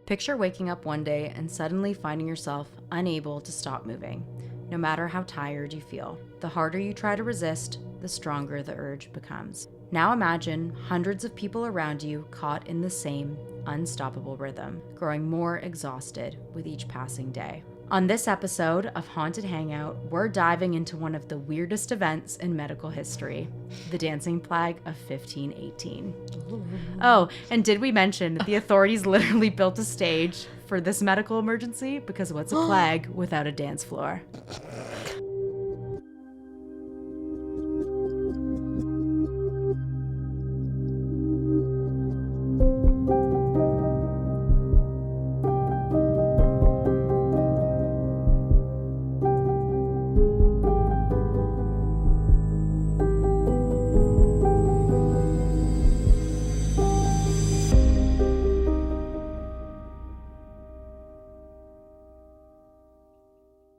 Picture waking up one day and suddenly finding yourself unable to stop moving, no matter how tired you feel. The harder you try to resist, the stronger the urge becomes. Now imagine hundreds of people around you caught in the same unstoppable rhythm, growing more exhausted with each passing day. On this episode of Haunted Hangout, we're diving into one of the weirdest events in medical history, the dancing plague of 1518. Oh, and did we mention the authorities literally built a stage for this medical emergency? Because what's a plague without a dance floor?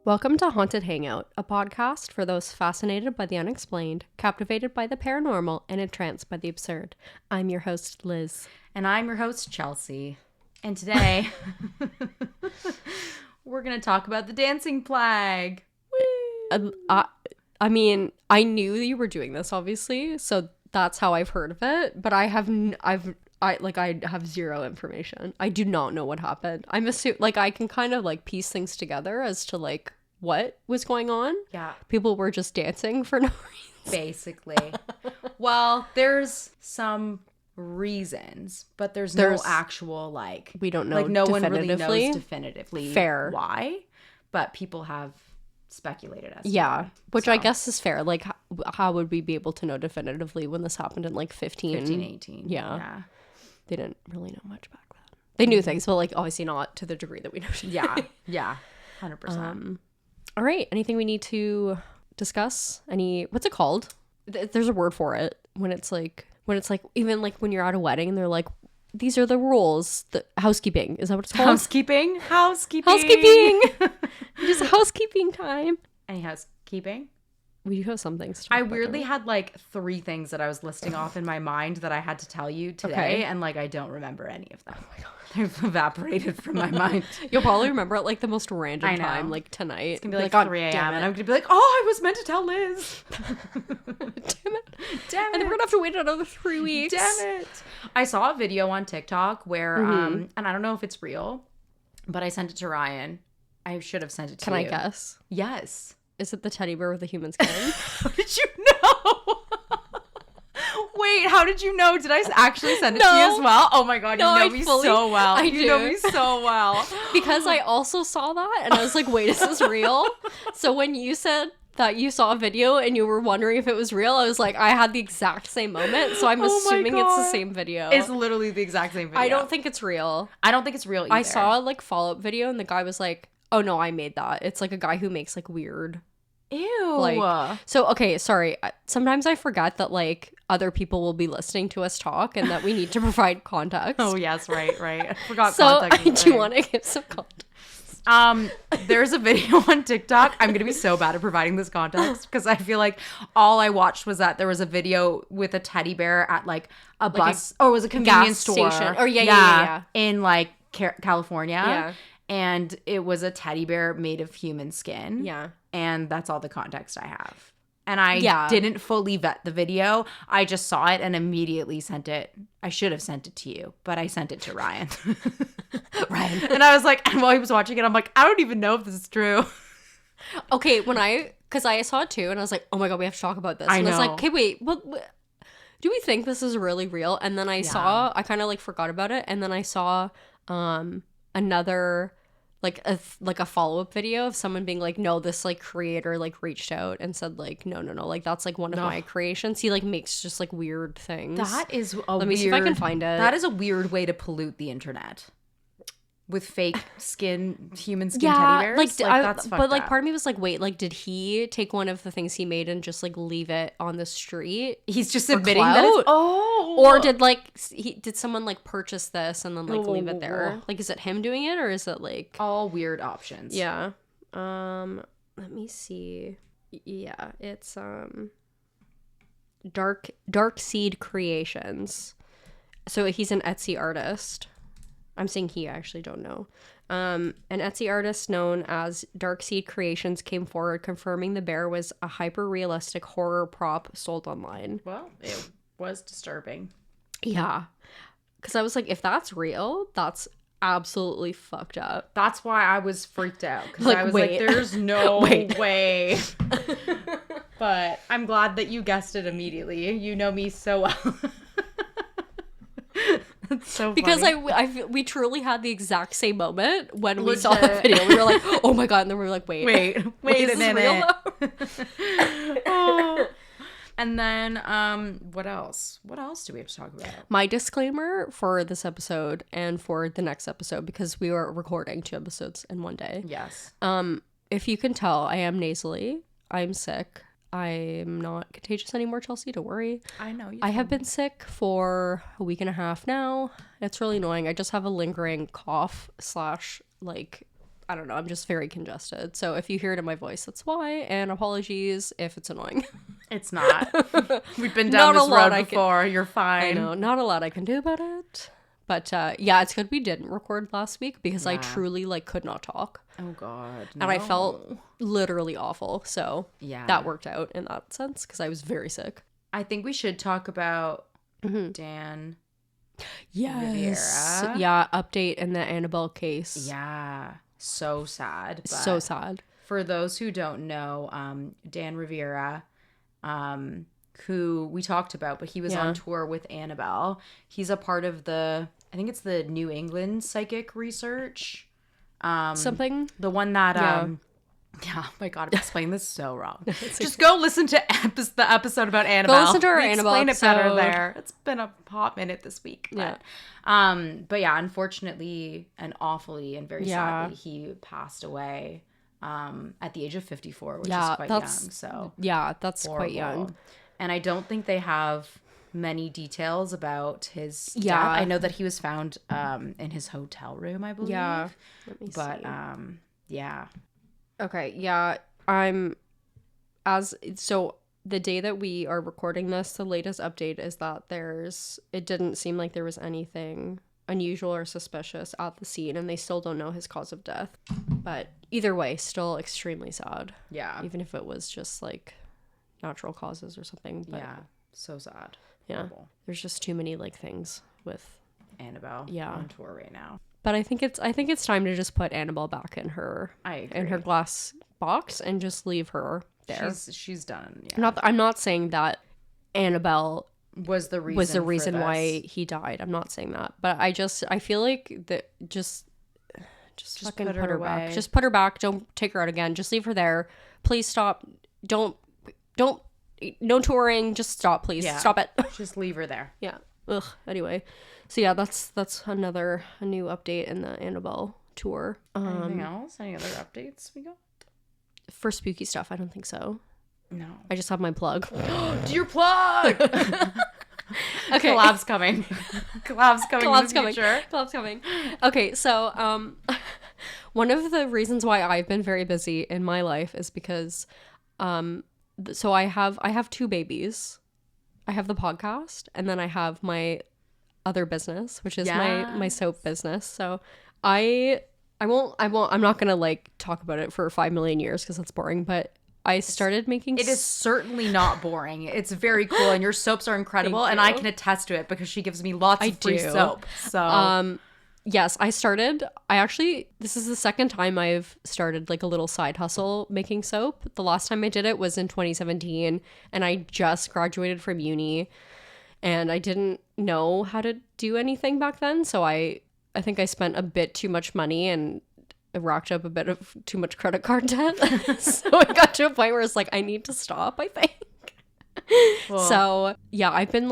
Welcome to Haunted Hangout, a podcast for those fascinated by the unexplained, captivated by the paranormal, and entranced by the absurd. I'm your host, Liz. And I'm your host, Chelsea. And today, we're going to talk about the dancing plague. I mean, I knew you were doing this, obviously, so that's how I've heard of it, but I have zero information. I do not know what happened. I'm assuming, I can kind of, piece things together as to, what was going on. Yeah. People were just dancing for no reason. Basically. Well, there's some reasons, but there's no actual, we don't know no one really knows definitively fair why, but people have speculated as to yeah, why. which So, I guess is fair. How would we be able to know definitively when this happened in 1518. Yeah. They didn't really know much back then. They knew things, but obviously not to the degree that we know today. Yeah, 100%. All right, anything we need to discuss? What's it called? There's a word for it when it's even when you're at a wedding and they're like, these are the rules. The housekeeping, is that what it's called? Housekeeping. Just housekeeping time. Any housekeeping? We do have some things to talk I about, weirdly don't we? had 3 things that I was listing off in my mind that I had to tell you today, Okay. and I don't remember any of them. Oh my god, they've evaporated from my mind. You'll probably remember at the most random I know. time, tonight. It's gonna be God 3 a.m. damn it. and I'm gonna be like, oh, I was meant to tell Liz. Damn it. Damn And then it. we're gonna have to wait another 3 weeks. Damn it. I saw a video on TikTok where, and I don't know if it's real, but I sent it to Ryan. I should have sent it to Can you. I guess? Yes. Is it the teddy bear with the human skin? How did you know? Wait, how did you know? Did I actually send it to you as well? Oh my god, No, you know I me fully- so well. I You know do. me so well. Because I also saw that and I was like, wait, is this real? So when you said that you saw a video and you were wondering if it was real, I was like, I had the exact same moment. So I'm Oh my assuming it's the God. same video. It's literally the exact same video. I don't think it's real. I don't think it's real either. I saw a follow-up video and the guy was like, oh no, I made that. It's a guy who makes weird. Ew. So, okay, sorry. Sometimes I forget that other people will be listening to us talk and that we need to provide context. Oh yes, right. I forgot So context. I do want to give some context. There's a video on TikTok. I'm gonna be so bad at providing this context because I feel like all I watched was that there was a video with a teddy bear at a bus or it was a convenience store. station. Or yeah. In California. Yeah. And it was a teddy bear made of human skin. Yeah. And that's all the context I have. And I didn't fully vet the video. I just saw it and immediately sent it. I should have sent it to you, but I sent it to Ryan. Ryan. And I was like, and while he was watching it, I'm like, I don't even know if this is true. Okay, because I saw it too and I was like, oh my god, we have to talk about this. I And I was know. like, okay, wait, what, do we think this is really real? And then I kind of forgot about it. And then I saw another a follow-up video of someone being like, no, this creator reached out and said no, that's one of my creations. He makes just weird things. That is a Let me see if I can find it. That is a weird way to pollute the internet. With fake human skin teddy bears. That's fucked but up. part of me was like, wait, did he take one of the things he made and just leave it on the street? He's just for admitting that it's, clout? Or did someone purchase this and then leave it there? Is it him doing it or is it all weird options? Yeah. Let me see. Yeah, it's Dark Seed Creations. So he's an Etsy artist. I'm saying he, I actually don't know. An Etsy artist known as Darkseed Creations came forward confirming the bear was a hyper-realistic horror prop sold online. Well, it was disturbing. Yeah. Because I was like, if that's real, that's absolutely fucked up. That's why I was freaked out. Because Like, I was wait. like, there's no Wait. way. But I'm glad that you guessed it immediately. You know me so well. That's so Because funny. we truly had the exact same moment when we Legit. saw the video. We were like, oh my God. And then we were like, wait wait is a this real minute. though? Oh. And then what else? What else do we have to talk about? My disclaimer for this episode and for the next episode, because we were recording 2 episodes in one day. Yes. If you can tell, I am nasally. I'm sick. I'm not contagious anymore, Chelsea. Don't worry. I know you. I have been sick for a week and a half now. It's really annoying. I just have a lingering cough / like, I don't know. I'm just very congested. So if you hear it in my voice, that's why. And apologies if it's annoying. It's not. We've been down this road before. You're fine. I know. Not a lot I can do about it. But yeah, it's good we didn't record last week because I truly could not talk. Oh God. And I felt literally awful. So yeah, that worked out in that sense because I was very sick. I think we should talk about Dan Yes. Riviera. Yeah, update in the Annabelle case. Yeah. So sad. But So sad. For those who don't know, Dan Riviera, who we talked about, but he was on tour with Annabelle. He's a part of I think it's the New England Psychic Research. Something? The one that, yeah, oh my God, I'm explaining this so wrong. Just go listen to the episode about Annabelle. Go listen to our Annabelle explain it better episode. there. It's been a hot minute this week. But yeah, unfortunately and awfully and very sadly, he passed away at the age of 54, which is quite young. So yeah, that's horrible. quite young. And I don't think they have many details about his death. I know that he was found in his hotel room, I believe. Yeah. Let me but see. yeah. Okay, yeah. So the day that we are recording this, the latest update is that it didn't seem like there was anything unusual or suspicious at the scene, and they still don't know his cause of death. But either way, still extremely sad. Yeah. Even if it was just natural causes or something. But yeah. So sad. Yeah. Horrible. There's just too many things with Annabelle on tour right now. But I think it's time to just put Annabelle back in her glass box and just leave her there. She's done. Yeah. I'm not saying that Annabelle was the reason why he died. I'm not saying that. But I feel like that just fucking put her back. Just put her back. Don't take her out again. Just leave her there. Please stop. Don't no touring. Just stop, please. Yeah. Stop it. Just leave her there. Yeah. Ugh. Anyway. So yeah, that's a new update in the Annabelle tour. Anything else? Any other updates we got? For spooky stuff, I don't think so. No. I just have my plug. Do your plug! Okay. Collab's coming. Collab's coming. Okay, so one of the reasons why I've been very busy in my life is because so I have 2 babies. I have the podcast, and then I have my other business, which is my soap business. So I'm not gonna talk about it for 5 million years because that's boring, but I started making it is certainly not boring. It's very cool, and your soaps are incredible, and I can attest to it because she gives me lots of free soap. So yes, this is the second time I've started a little side hustle making soap. The last time I did it was in 2017, and I just graduated from uni, and I didn't know how to do anything back then. So I think I spent a bit too much money and I racked up a bit of too much credit card debt. So I got to a point where it's I need to stop, I think. Well, so yeah, I've been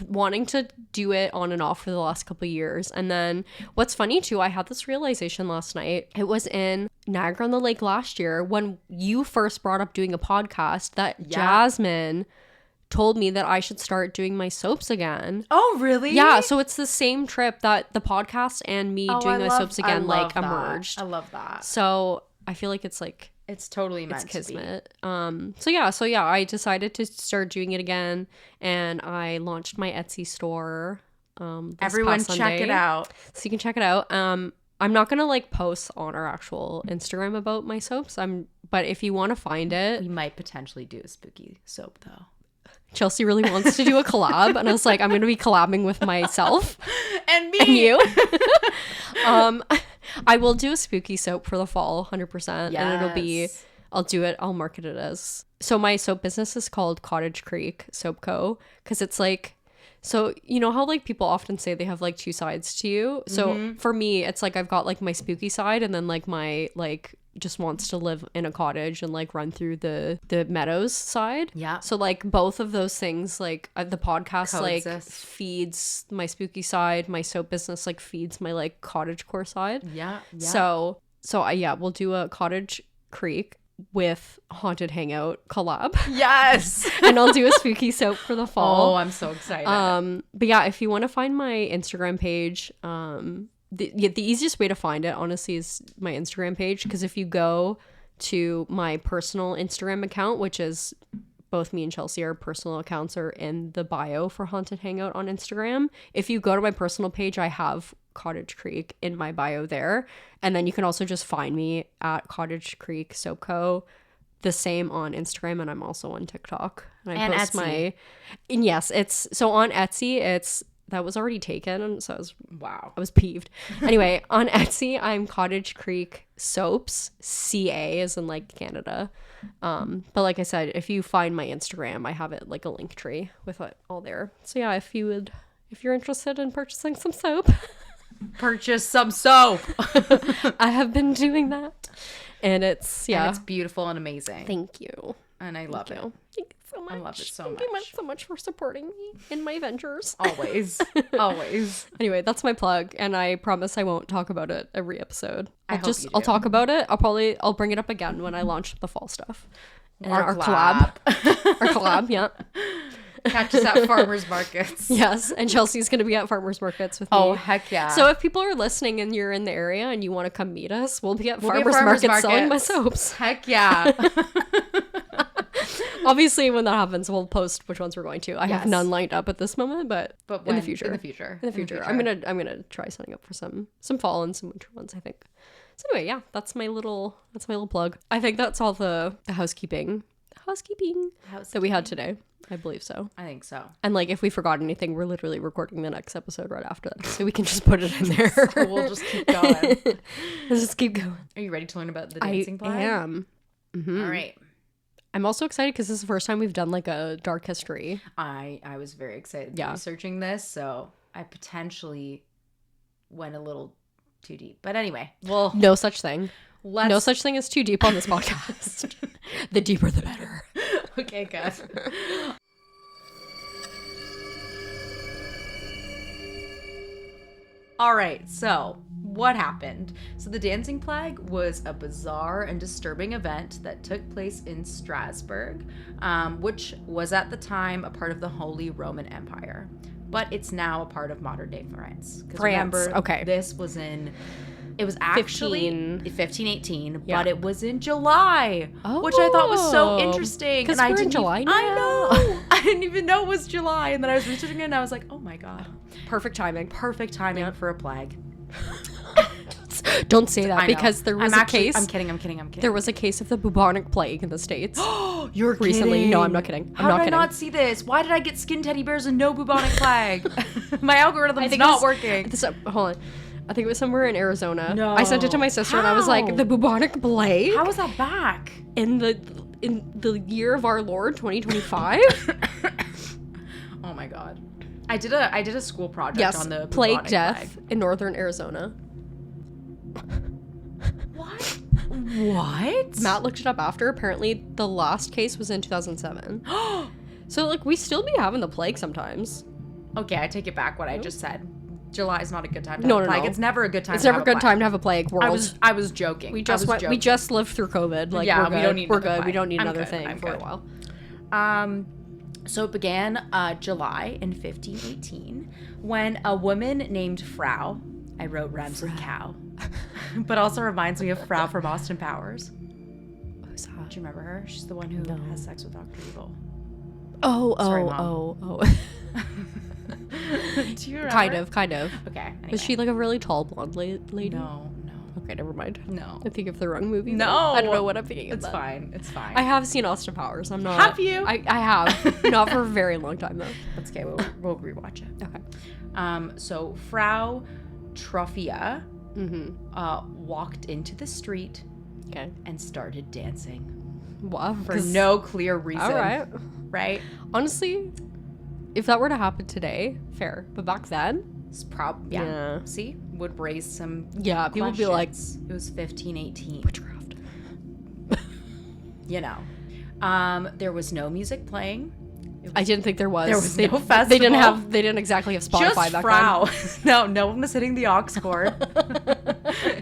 wanting to do it on and off for the last couple of years. And then what's funny too, I had this realization last night. It was in Niagara-on-the-Lake last year when you first brought up doing a podcast that Jasmine told me that I should start doing my soaps again. Oh, really? Yeah, so it's the same trip that the podcast and me doing my soaps again emerged. I love that. So I feel like it's it's totally meant to be. So yeah, I decided to start doing it again, and I launched my Etsy store this Everyone past check Sunday. it out. So you can check it out. I'm not gonna like post on our actual Instagram about my soaps. But if you want to find it, We might potentially do a spooky soap though. Chelsea really wants to do a collab, and I was like, I'm gonna be collabing with myself And me. and you. I will do a spooky soap for the fall, 100%, and it'll be. I'll market it as. So my soap business is called Cottage Creek Soap Co. Because it's like, so you know how like people often say they have like two sides to you. So for me, it's like I've got like my spooky side, and then like my like just wants to live in a cottage and like run through the meadows side. Yeah. So like both of those things, like the podcast like Coexist. feeds my spooky side, my soap business like feeds my like cottage core side. Yeah. So we'll do a Cottage Creek with Haunted Hangout collab. Yes. And I'll do a spooky soap for the fall. Oh, I'm so excited. But yeah, if you want to find my Instagram page, the easiest way to find it honestly is my Instagram page, because if you go to my personal Instagram account, which is both me and Chelsea, our personal accounts are in the bio for Haunted Hangout on Instagram. If you go to my personal page, I have Cottage Creek in my bio there. And then you can also just find me at Cottage Creek Soap Co. The same on Instagram, and I'm also on TikTok. And I post Etsy. and yes, it's so on Etsy, that was already taken, and so Wow. I was peeved. Anyway, on Etsy, I'm Cottage Creek Soaps, CA as in like Canada. But like I said, if you find my Instagram, I have it like a link tree with it all there. So yeah, if you're interested in purchasing some soap, Purchase some soap. I have been doing that. And it's And it's beautiful and amazing. Thank you. And I love it. Thank you so much. I love it so Thank much. you so much for supporting me in my ventures. Always. Always. Anyway, that's my plug, and I promise I won't talk about it every episode. hope you I'll do. talk about it. I'll bring it up again when I launch the fall stuff. And Our collab. Our collab, yeah. Catch us at farmers markets. Yes, and Chelsea's going to be at farmers markets with me. Oh, heck yeah. So if people are listening and you're in the area and you want to come meet us, we'll be at We'll be at farmers farmers markets selling my markets. soaps. Heck yeah. Obviously, when that happens, we'll post which ones we're going to. I have Yes. none lined up at this moment, but in the when? future. In the future. In the future. I'm gonna try signing up for some fall and some winter ones, I think. So anyway, yeah, that's my little plug. I think that's all the housekeeping that we had today. I believe so. I think so. And like if we forgot anything, we're literally recording the next episode right after that. So we can just put it in there. So we'll just keep going. Let's just keep going. Are you ready to learn about the dancing play? I am. Mm-hmm. All right. I'm also excited because this is the first time we've done like a dark history. I was very excited Yeah. researching this, so I potentially went a little too deep. But anyway, well, No such thing. let's... No such thing as too deep on this podcast. The deeper the better. Okay, good. All right, so what happened? So the Dancing Plague was a bizarre and disturbing event that took place in Strasbourg, which was at the time a part of the Holy Roman Empire. But it's now a part of modern-day France. Because remember, okay. this was it was actually 1518, Yeah. but it was in July, which I thought was so Oh, interesting. 'cause And I we're in didn't July I now. know. I didn't even know it was July. And then I was researching it and I was like, oh my God. Perfect timing. Perfect timing for a plague. Don't say I that know. because there was a case. I'm kidding. There was a case of the bubonic plague in the States. You're recently. kidding. No, I'm not kidding. How did I not see this? Why did I get skin teddy bears and no bubonic plague? My algorithm's not working. Hold on. I think it was somewhere in Arizona. No. I sent it to my sister and I was like, How? the bubonic plague How was that back? in the year of our Lord 2025. Oh my God. I did a school project Yes, on the plague bubonic death in northern Arizona. What? What? Matt looked it up after. Apparently, the last case was in 2007. So, like, we still be having the plague sometimes. Okay, I take it back what I just said. July is not a good time to No, have a no, plague. no. It's never a good time It's to never have a good plague. time to have a plague world. I was joking. We I was joking. just lived through COVID. Like, Yeah, we're good. we don't need We're another good. We plague. don't need I'm another good. thing I'm for a good. while. So it began July in 1518 when a woman named Frau, I wrote rhymes with cow, but also reminds me of Frau from Austin Powers. Who's that? Do you remember her? She's the one who has sex with Dr. Evil. Oh, Sorry, oh, Mom. oh, oh. Do you remember? Kind of. Okay. Anyway. Was she like a really tall blonde lady? No. Okay, never mind. No. I think of the wrong movie. No. I don't know what I'm thinking of. It's fine. It's fine. I have seen Austin Powers. I'm not. Have you? I have. Not for a very long time, though. That's okay. We'll rewatch it. Okay. So Frau Trophia walked into the street and started dancing. Wow. For no clear reason. All right. Right? Honestly, if that were to happen today, fair. But back then? It's yeah. See? Would raise some people would be like, it was 15, 18. Witchcraft. You know. There was no music playing. I didn't think there was. There was no festival. They didn't exactly have Spotify just back Frau. then. No one was hitting the aux cord.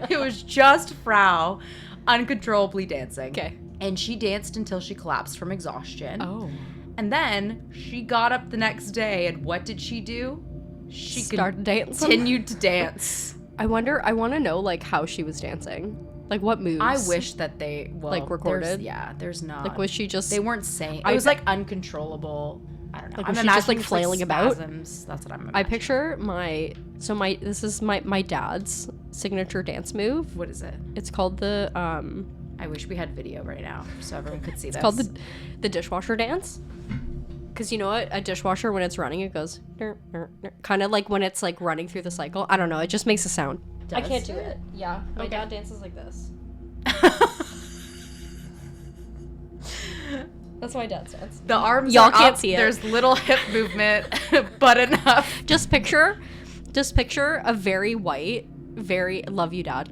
It was just Frau uncontrollably dancing. Okay. And she danced until she collapsed from exhaustion. Oh. And then she got up the next day, and what did she do? She started dancing. Continued to dance. I want to know, like, how she was dancing. Like, what moves? I wish that they, like, recorded. There's not. Like, was she just... They weren't saying... It was, like, uncontrollable. I don't know. Like, was she just, like, flailing about? Spasms. That's what I'm imagining. I picture this is my dad's signature dance move. What is it? It's called the, I wish we had video right now so everyone could see this. It's called the dishwasher dance. Because you know what? A dishwasher, when it's running, it goes... kind of like when it's, like, running through the cycle. I don't know. It just makes a sound. I can't do it. Yeah. My dad dances like this. That's my dad's dance. The arms Y'all are can't up. see it. There's little hip movement, but enough. Just picture a very white, very... Love you, Dad.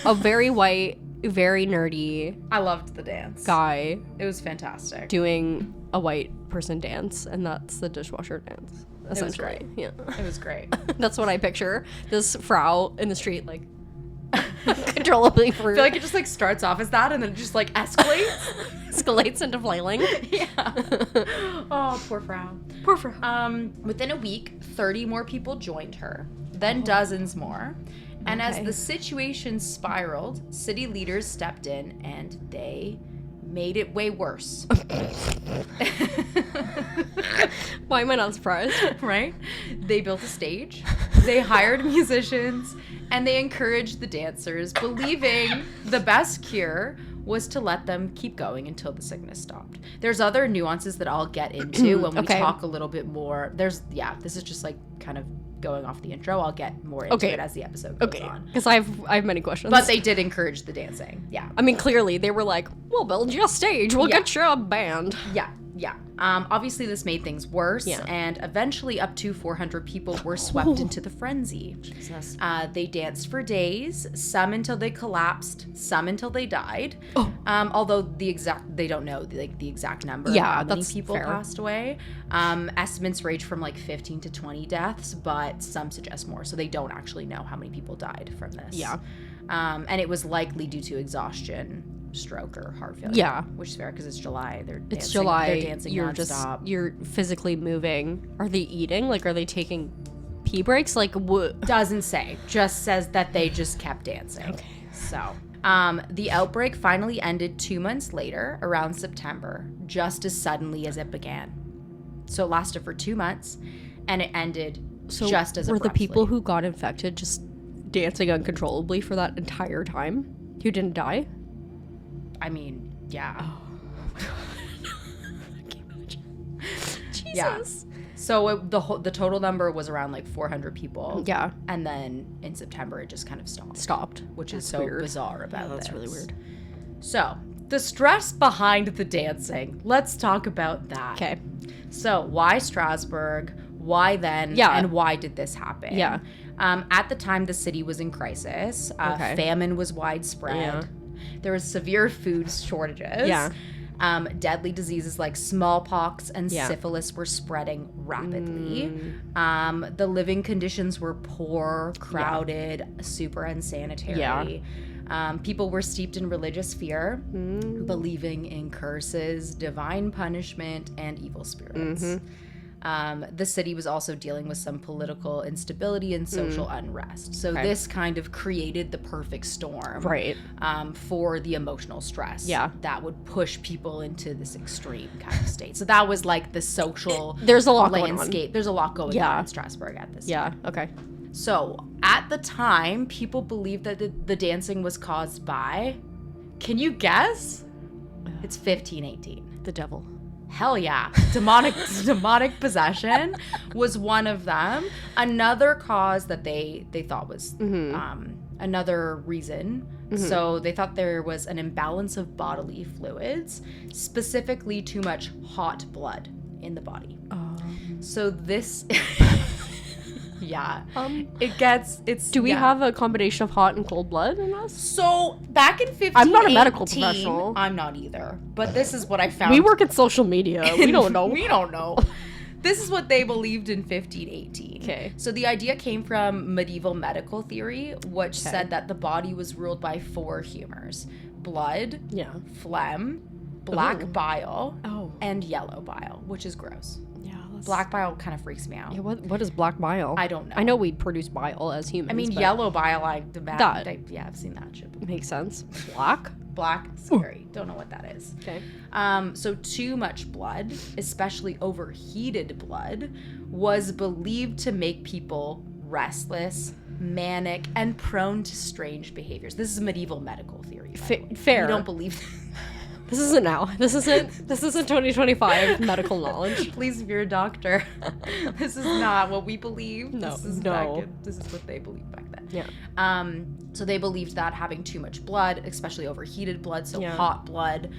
A very white, very nerdy... I loved the dance. Guy. It was fantastic. Doing a white person dance, and that's the dishwasher dance. Essentially. It was great. Yeah. It was great. That's what I picture. This Frau in the street, like, controllably for... I feel like it just, like, starts off as that, and then it just, like, escalates. Escalates into flailing. Yeah. Oh, poor Frau. Poor Frau. Within a week, 30 more people joined her. Then dozens more. And as the situation spiraled, city leaders stepped in, and they made it way worse. Why am I not surprised? Right? They built a stage, they hired musicians, and they encouraged the dancers, believing the best cure was to let them keep going until the sickness stopped. There's other nuances that I'll get into when we talk a little bit more. This is just like kind of going off the intro. I'll get more into it as the episode goes on. Because I have many questions. But they did encourage the dancing. Yeah. I mean, clearly they were like, we'll build you a stage. We'll get you a band. Yeah. Obviously, this made things worse, and eventually up to 400 people were swept into the frenzy. Jesus. They danced for days, some until they collapsed, some until they died. Although they don't know the exact number of how many people passed away. Estimates range from like 15 to 20 deaths, but some suggest more, so they don't actually know how many people died from this. Yeah. And it was likely due to exhaustion, stroke, or heart failure. Yeah, which is fair because it's July. It's July. They're dancing nonstop. You're physically moving. Are they eating? Like, are they taking pee breaks? Like, what? Doesn't say. Just says that they just kept dancing. Okay. So, the outbreak finally ended 2 months later, around September, just as suddenly as it began. So it lasted for 2 months, and it ended just as abruptly. Were the people who got infected just dancing uncontrollably for that entire time? Who didn't die? I mean, yeah. Oh. I can't imagine. Jesus. Yeah. So the total number was around like 400 people. Yeah. And then in September, it just kind of stopped. Which is so weird. Bizarre about this. That's really weird. So, the stress behind the dancing. Let's talk about that. Okay. So, why Strasbourg? Why then? Yeah. And why did this happen? Yeah. At the time, the city was in crisis. Famine was widespread. Yeah. There was severe food shortages. Yeah. Deadly diseases like smallpox and syphilis were spreading rapidly. The living conditions were poor, crowded, super unsanitary. People were steeped in religious fear, believing in curses, divine punishment, and evil spirits. The city was also dealing with some political instability and social unrest. So this kind of created the perfect storm for the emotional stress that would push people into this extreme kind of state. So that was like the social There's a lot landscape. going on. There's a lot going on in Strasbourg at this time. Yeah, okay. So at the time, people believed that the dancing was caused by, can you guess? It's 1518. The devil. Hell yeah. Demonic possession was one of them. Another cause that they thought was another reason. So they thought there was an imbalance of bodily fluids, specifically too much hot blood in the body. So this... Yeah. Do we have a combination of hot and cold blood in us? So back in 1518, I'm not a medical professional. I'm not either. But this is what I found. We work in social media. We don't know. We don't know. This is what they believed in 1518. Okay. So the idea came from medieval medical theory, which said that the body was ruled by 4 humors: blood, phlegm, black bile, and yellow bile, which is gross. Black bile kind of freaks me out. Yeah, what is black bile? I don't know. I know we produce bile as humans. I mean, yellow bile, I've seen that shit before. Makes sense. Black? Black, scary. Don't know what that is. Okay. So too much blood, especially overheated blood, was believed to make people restless, manic, and prone to strange behaviors. This is medieval medical theory. Fair. You don't believe This isn't now. This isn't 2025 medical knowledge. Please, if you're a doctor, this is not what we believe. No, this is what they believed back then. Yeah. So they believed that having too much blood, especially overheated blood, so hot blood,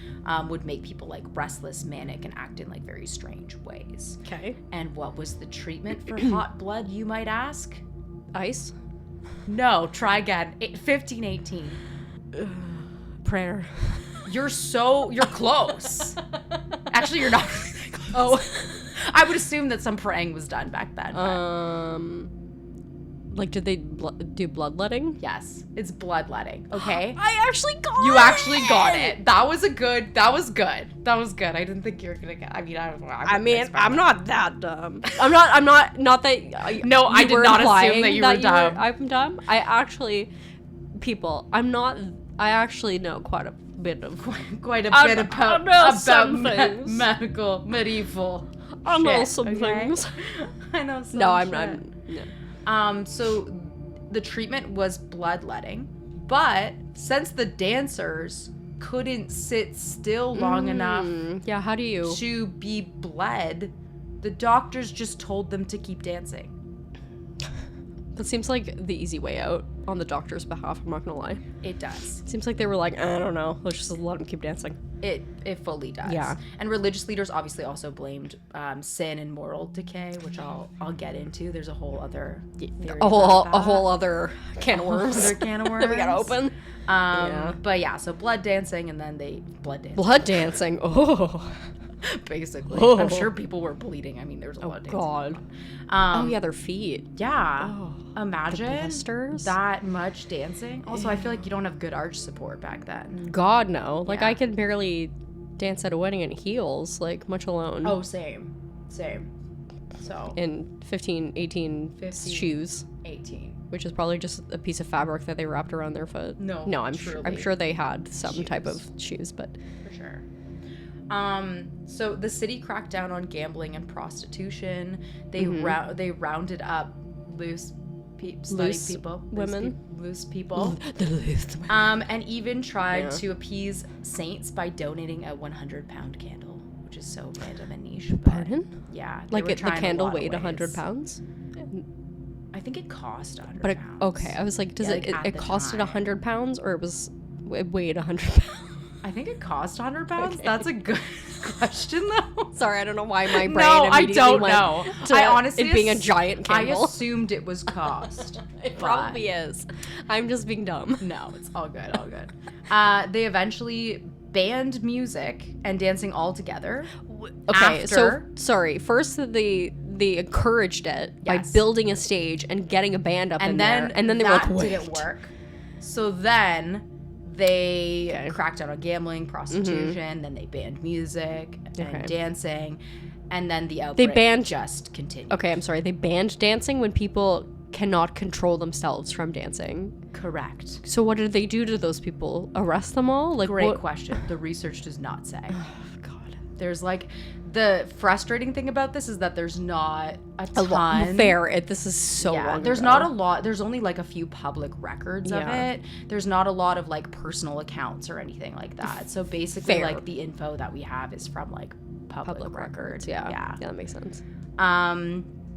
would make people like restless, manic, and act in like very strange ways. Okay. And what was the treatment for hot blood, you might ask? Ice? No, try again. 1518. Prayer. You're close. Actually, you're not really that close. Oh. I would assume that some praying was done back then. Like, did they do bloodletting? Yes, it's bloodletting. Okay. I actually got it. You actually got it. That was good. I didn't think you were gonna get. I mean, I don't know. I'm not that dumb. I'm not that. No, I did not assume that you were dumb. I'm dumb. I actually know quite a bit of medical medieval. I know some things. I know some. No, I'm. So the treatment was bloodletting, but since the dancers couldn't sit still long enough, how do you to be bled, the doctors just told them to keep dancing. That seems like the easy way out on the doctor's behalf, I'm not gonna lie. It does. Seems like they were like, I don't know, let's just let him keep dancing. It fully does. Yeah. And religious leaders obviously also blamed sin and moral decay, which I'll get into. There's a whole other theory a whole other can of worms. We gotta open. But yeah, so blood dancing, and then blood dancing. Oh. Basically. Oh. I'm sure people were bleeding. I mean, there was a lot of dancing. God. Their feet. Yeah. Oh, imagine blisters? That much dancing. Also, I feel like you don't have good arch support back then. God, no. Like, I could barely dance at a wedding in heels, like, much alone. Oh, same. So. In 15 shoes. 18. Which is probably just a piece of fabric that they wrapped around their foot. No, I'm sure they had some shoes. Type of shoes, but. For sure. So the city cracked down on gambling and prostitution. They rounded up loose people, women, loose people, and even tried to appease saints by donating a 100-pound candle, which is so random and niche. Pardon? Yeah, like the candle weighed 100 pounds. I think it cost 100 but pounds. Okay, I was like, does it costed 100 pounds, or it weighed 100 pounds? I think it cost 100 pounds. Okay. That's a good question, though. Sorry, I don't know why my brain immediately went to I honestly it being a giant candle. I assumed it was cost. It probably is. I'm just being dumb. No, it's all good, all good. They eventually banned music and dancing altogether. Okay, so sorry. First, they encouraged it by building a stage and getting a band up in there, and then they were like, wait. Didn't work. So then they cracked down on gambling, prostitution, then they banned music and dancing. And then the outbreak banned- just continued. Okay, I'm sorry. They banned dancing when people cannot control themselves from dancing. Correct. So what did they do to those people? Arrest them all? Like, Great what? question. The research does not say. Oh, God. There's like, the frustrating thing about this is that there's not a ton. This is so long There's ago. not a lot. There's only like a few public records of Yeah. it. There's not a lot of like personal accounts or anything like that. So basically, Fair. like the info that we have is from like public records. Yeah, that makes sense.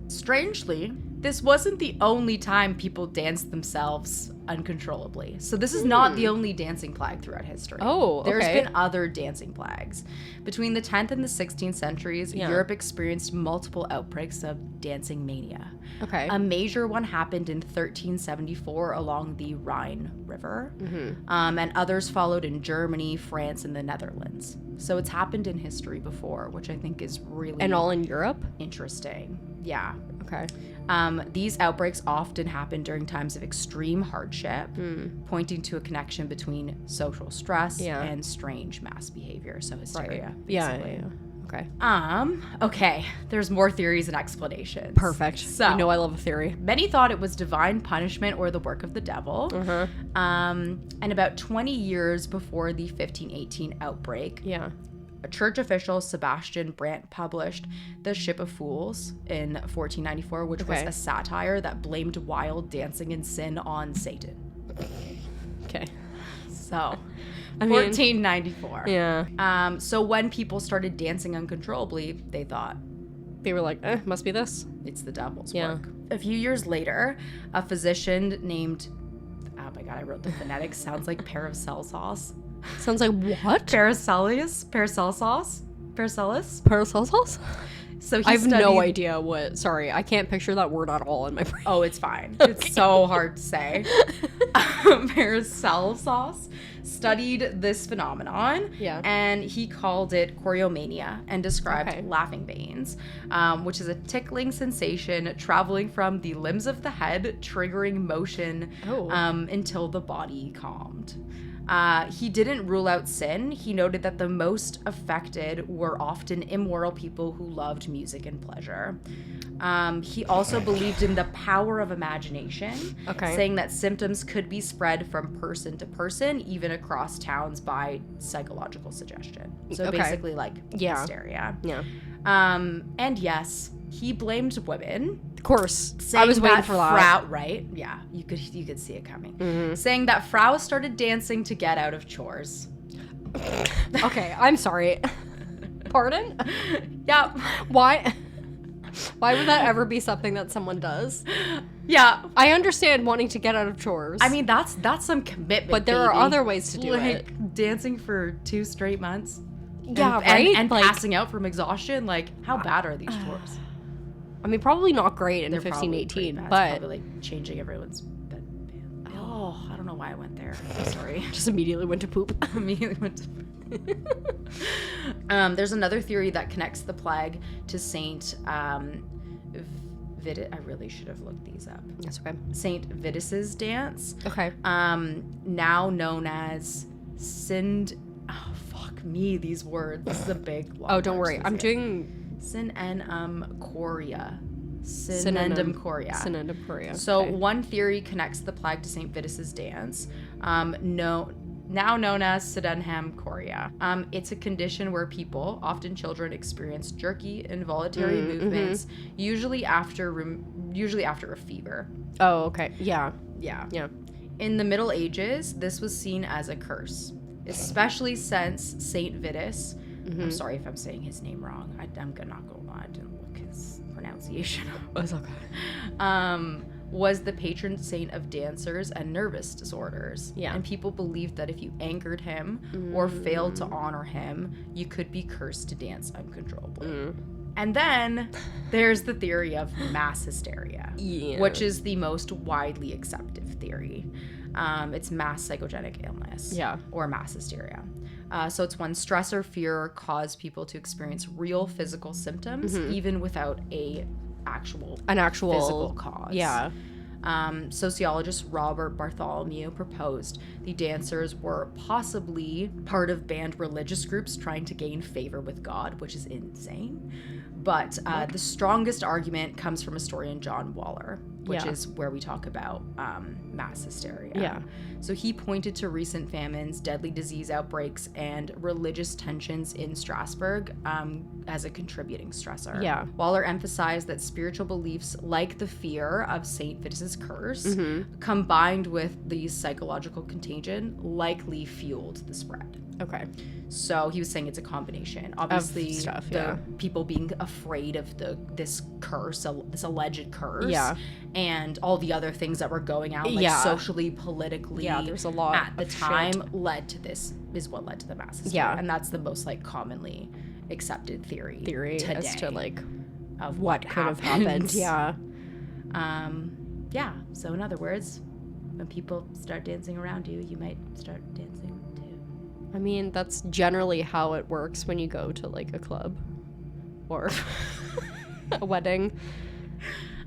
Strangely, this wasn't the only time people danced themselves uncontrollably. So this is not the only dancing plague throughout history. Oh, okay. There's been other dancing plagues. Between the 10th and the 16th centuries, Europe experienced multiple outbreaks of dancing mania. Okay. A major one happened in 1374 along the Rhine River, and others followed in Germany, France, and the Netherlands. So it's happened in history before, which I think is really And all in Europe? interesting. Yeah. Okay. These outbreaks often happen during times of extreme hardship, pointing to a connection between social stress and strange mass behavior. So hysteria. Yeah. Okay. Okay. There's more theories and explanations. Perfect. So, you know I love a theory. many thought it was divine punishment or the work of the devil. And about 20 years before the 1518 outbreak, Yeah. a church official, Sebastian Brandt, published The Ship of Fools in 1494, which was Okay. a satire that blamed wild dancing and sin on Satan. Okay. So, I mean, 1494. Yeah. So when people started dancing uncontrollably, they thought, They were like, must be this. it's the devil's Yeah. work. A few years later, a physician named, oh my god, I wrote the phonetics, sounds like Paracelsus. Sounds like what? Paracelsus? Parasol sauce? So he I have studied, no idea what. Sorry, I can't picture that word at all in my brain. Oh, it's fine. It's so hard to say. Paracelsus studied this phenomenon, and he called it choreomania and described laughing veins, which is a tickling sensation traveling from the limbs of the head, triggering motion until the body calmed. He didn't rule out sin. He noted that the most affected were often immoral people who loved music and pleasure. He also believed in the power of imagination, saying that symptoms could be spread from person to person, even across towns, by psychological suggestion. So basically like hysteria. Yeah. And yes, he blamed women. Of course. Saying I was waiting that for that. right? Yeah, you could see it coming. Saying that Frau started dancing to get out of chores. Okay, I'm sorry. Pardon? Yeah. Why would that ever be something that someone does? Yeah. I understand wanting to get out of chores. I mean, that's some commitment, but there are other ways to do it. Like dancing for 2 straight months. Yeah, and, right? And like, passing out from exhaustion. Like, how bad are these chores? I mean, probably not great in They're 1518, probably but it's probably like changing everyone's bed. Oh, I don't know why I went there. I'm sorry. just immediately went to poop. Immediately went to there's another theory that connects the plague to Saint I really should have looked these up. That's okay. Saint Vitus's dance. Okay. Now known as these words. This is a big long don't worry. I'm doing Synendum Chorea. Synendum Chorea. Synendum Chorea. So one theory connects the plague to Saint Vitus's dance. Now known as Sydenham chorea. It's a condition where people, often children, experience jerky, involuntary movements, usually after a fever. Oh, okay. Yeah. In the Middle Ages, this was seen as a curse, especially since Saint Vitus. I'm sorry if I'm saying his name wrong. I'm not gonna lie, I didn't look his pronunciation up. It's okay. Was the patron saint of dancers and nervous disorders. Yeah. And people believed that if you angered him or failed to honor him, you could be cursed to dance uncontrollably. And then there's the theory of mass hysteria, which is the most widely accepted theory. It's mass psychogenic illness or mass hysteria. So it's when stress or fear cause people to experience real physical symptoms, even without an actual physical cause. Yeah. Sociologist Robert Bartholomew proposed the dancers were possibly part of banned religious groups trying to gain favor with God, which is insane. But the strongest argument comes from historian John Waller, which Yeah. is where we talk about mass hysteria. Yeah. So he pointed to recent famines, deadly disease outbreaks, and religious tensions in Strasbourg as a contributing stressor. Yeah. Waller emphasized that spiritual beliefs like the fear of St. Vitus's curse, combined with the psychological contagion, likely fueled the spread. Okay. So he was saying it's a combination. Obviously, stuff, the yeah. people being afraid of this curse, this alleged curse, Yeah. and all the other things that were going out, like Yeah. socially, politically, Yeah, there's a lot at the of time, shit. led to this, is what led to the mass hysteria. Yeah. And that's the most like commonly accepted theory today as to like of what could have happened. Yeah. Yeah. So in other words, when people start dancing around you, you might start dancing too. I mean, that's generally how it works when you go to like a club or a wedding.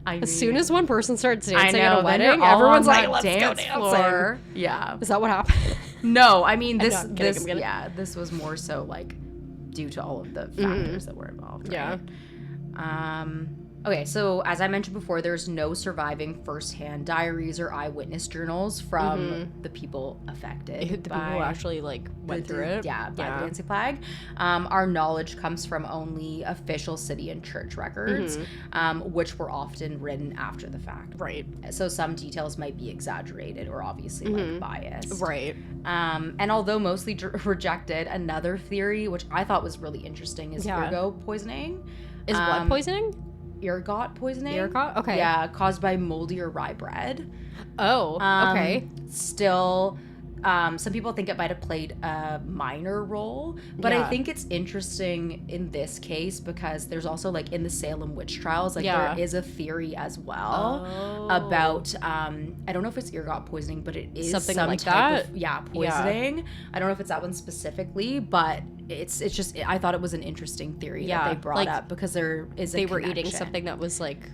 As soon as one person starts dancing at a wedding, everyone's like, "Let's go dancing." Floor. Yeah. Is that what happened? No, I mean I'm kidding, I'm kidding. yeah, this was more so like due to all of the factors that were involved. Right? Yeah. Okay, so as I mentioned before, there's no surviving firsthand diaries or eyewitness journals from the people affected. The people who actually like went through it. Yeah, by the dancing plague. Our knowledge comes from only official city and church records, which were often written after the fact. Right. So some details might be exaggerated or obviously like biased. Right. And although mostly rejected, another theory, which I thought was really interesting, is ergot poisoning. Is blood poisoning? Ergot poisoning. Ergot? Okay. Yeah, caused by moldy or rye bread. Oh, okay. Still, some people think it might have played a minor role, but I think it's interesting in this case because there's also like in the Salem witch trials, like there is a theory as well about I don't know if it's ergot poisoning, but it is Something some like type that? of poisoning. I don't know if it's that one specifically, but it's just I thought it was an interesting theory that they brought up because there is a they were connection. eating something that was like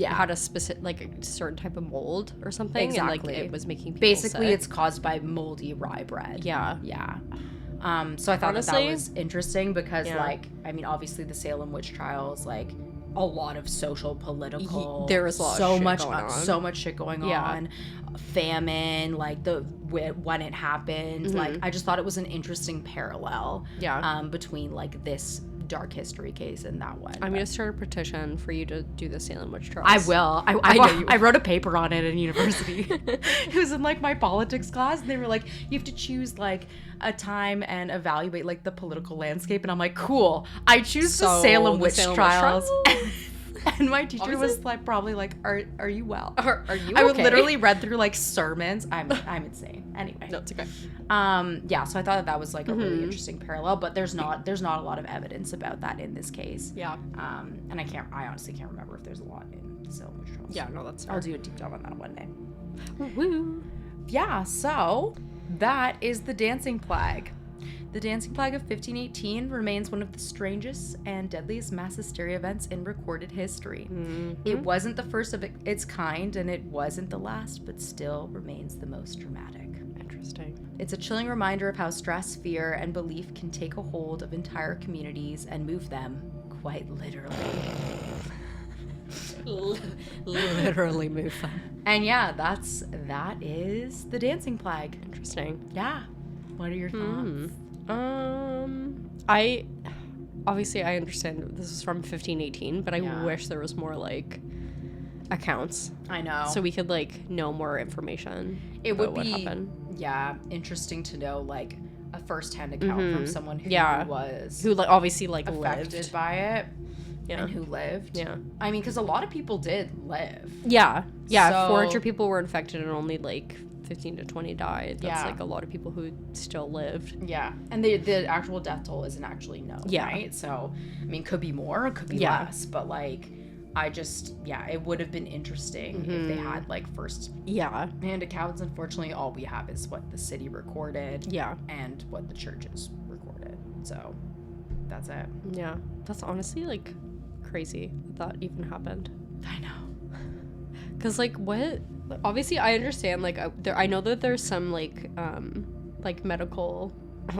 had a specific like a certain type of mold or something Exactly. and like it was making people basically sick. it's caused by moldy rye bread. Yeah. So I thought Honestly, that was interesting because like I mean obviously the Salem witch trials, like a lot of social, political, there was a lot of shit going on. So much shit going on, famine, like when it happened, like I just thought it was an interesting parallel between like this dark history case and that one. I'm gonna start a petition for you to do the Salem witch trials. I will. I wrote a paper on it in university. It was in like my politics class, and they were like, you have to choose like a time and evaluate like the political landscape, and I'm like, cool. I choose the Salem witch trials. And my teacher was like, probably like, are you well? Are you? I okay? literally read through like sermons. I'm insane. Anyway. No, it's okay. So I thought that was like a really interesting parallel, but there's not a lot of evidence about that in this case. Yeah. And I honestly can't remember if there's a lot in Salem witch trials. Yeah, no, that's fair. I'll do a deep dive on that one day. Woo. Yeah, so that is the dancing plague. The dancing plague of 1518 remains one of the strangest and deadliest mass hysteria events in recorded history. It wasn't the first of its kind, and it wasn't the last, but still remains the most dramatic. Interesting. It's a chilling reminder of how stress, fear, and belief can take a hold of entire communities and move them, quite literally. Literally move them. And yeah, that is the dancing plague. Interesting. Yeah. What are your thoughts? I understand this is from 1518, but I wish there was more like accounts. I know. So we could like know more information. It would what be happened. Interesting to know like a first-hand account from someone who was who like obviously like affected lived by it. Yeah. And who lived. Yeah. I mean, because a lot of people did live. Yeah. Yeah. So, 400 people were infected and only like 15 to 20 died. That's Yeah. like a lot of people who still lived. Yeah. And the actual death toll isn't actually known. Yeah. Right? So, I mean, could be more, could be less. But like, it would have been interesting if they had like first-hand accounts. Unfortunately, all we have is what the city recorded. Yeah. And what the churches recorded. So, that's it. Yeah. That's honestly like crazy that even happened. I know. Because like what obviously I understand like I know that there's some like medical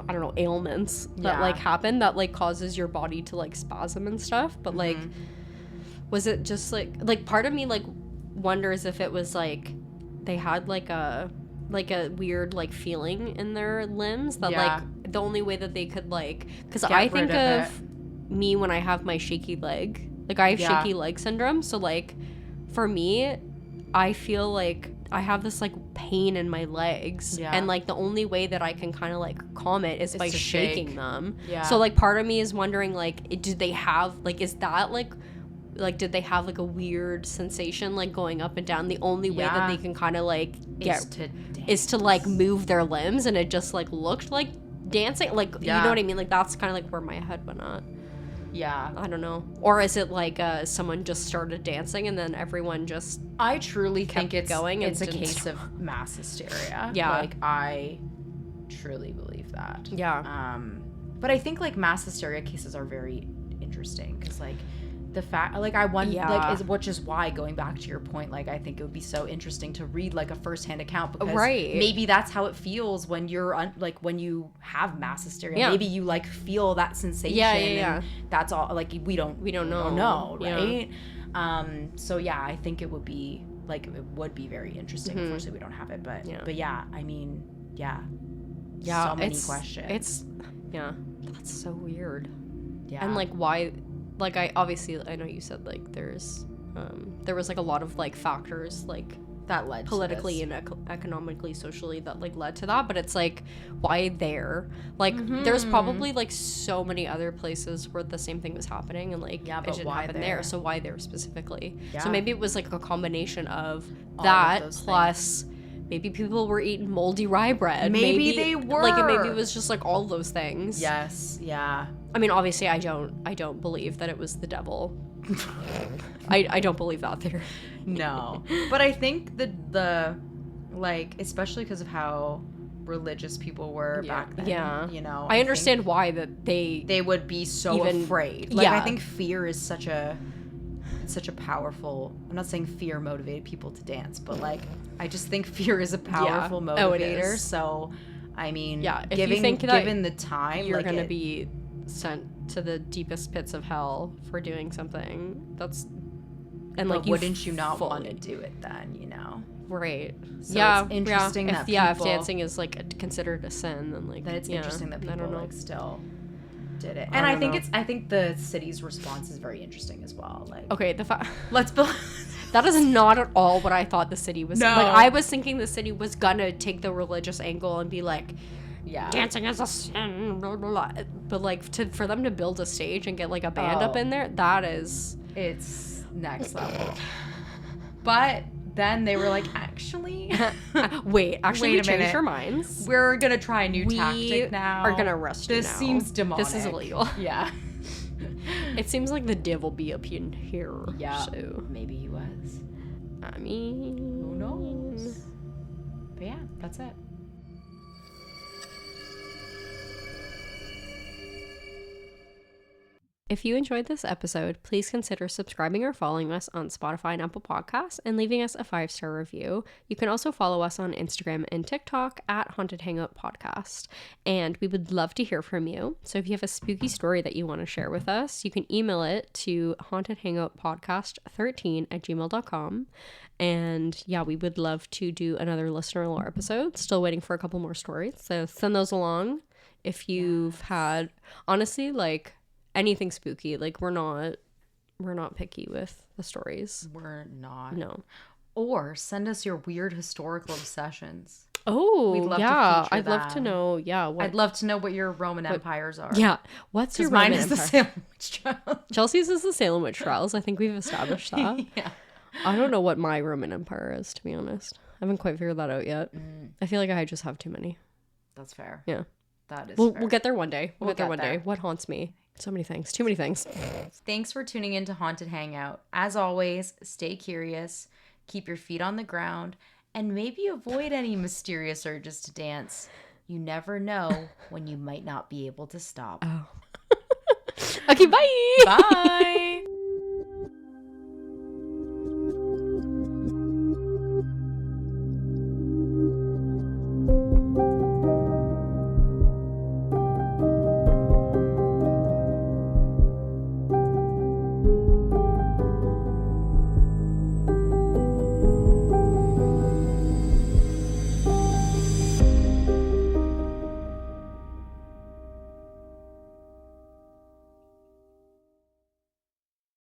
I don't know, ailments that like happen that like causes your body to like spasm and stuff. But like, was it just like part of me like wonders if it was like they had like a weird like feeling in their limbs that like the only way that they could like, because I think of me when I have my shaky leg, like I have shaky leg syndrome, so like for me I feel like I have this like pain in my legs, and like the only way that I can kind of like calm it is by shaking them. So like part of me is wondering like did they have like, is that like did they have like a weird sensation like going up and down? The only way that they can kind of like get is to like move their limbs, and it just like looked like dancing, like you know what I mean, like that's kind of like where my head went at. I don't know. Or is it like someone just started dancing and then everyone just I truly think it's going, it's a case of mass hysteria. Like I truly believe that. But I think like mass hysteria cases are very interesting because like the fact, like I wonder, like which is why, going back to your point, like I think it would be so interesting to read like a firsthand account, because maybe that's how it feels when you're like when you have mass hysteria. Maybe you like feel that sensation. And that's all. Like we don't know, right? So yeah, I think it would be like it would be very interesting. Unfortunately, we don't have it, but I mean, so many questions. It's that's so weird. And like why? Like I know you said like there was like a lot of like factors like that led politically to and economically, socially, that like led to that, but it's like why there? Like there's probably like so many other places where the same thing was happening, and like it didn't happen there. So why there specifically? So maybe it was like a combination of that plus things. Maybe people were eating moldy rye bread. Maybe they were. Like maybe it was just like all those things. Yes. Yeah. I mean, obviously, I don't believe that it was the devil. I don't believe that theory. No, but I think the like, especially because of how religious people were back then. You know, I understand why that they would be so afraid. Like, I think fear is such a powerful. I'm not saying fear motivated people to dance, but like I just think fear is a powerful motivator. It is. So, I mean, if you think given the time, you're gonna be sent to the deepest pits of hell for doing something that's, and like, wouldn't you not want to do it then? You know, right? So it's interesting that if dancing is like considered a sin, then like it's interesting that people like still did it. And I think the city's response is very interesting as well. Like, okay, let's build. That is not at all what I thought the city was. No. Like, I was thinking the city was gonna take the religious angle and be like, dancing is a sin, blah, blah, blah. But like for them to build a stage and get like a band up in there, it's next level. But then they were like, actually, we changed our minds. We're gonna try a new tactic now. Are gonna arrest you now. This seems demonic. This is illegal. Yeah. It seems like the devil be up in here. Yeah. So maybe he was. I mean, who knows? But yeah, that's it. If you enjoyed this episode, please consider subscribing or following us on Spotify and Apple Podcasts and leaving us a 5-star review. You can also follow us on Instagram and TikTok at Haunted Hangout Podcast. And we would love to hear from you. So if you have a spooky story that you want to share with us, you can email it to hauntedhangoutpodcast13@gmail.com. And yeah, we would love to do another listener lore episode. Still waiting for a couple more stories. So send those along if you've had, honestly, like, anything spooky. Like, we're not picky with the stories. We're not. No. Or send us your weird historical obsessions. Oh, we'd love to feature I'd love to know. Yeah, I'd love to know what your Roman empires are. Yeah, what's your Roman empire? Mine is the Salem Witch Trials. Chelsea's is the Salem Witch Trials. I think we've established that. Yeah. I don't know what my Roman empire is, to be honest. I haven't quite figured that out yet. I feel like I just have too many. That's fair. Yeah. That is fair. We'll get there one day. We'll get there one day. What haunts me? So many things. Too many things. Thanks for tuning in to Haunted Hangout. As always, stay curious, keep your feet on the ground, and maybe avoid any mysterious urges to dance. You never know when you might not be able to stop. Oh. Okay, bye. Bye.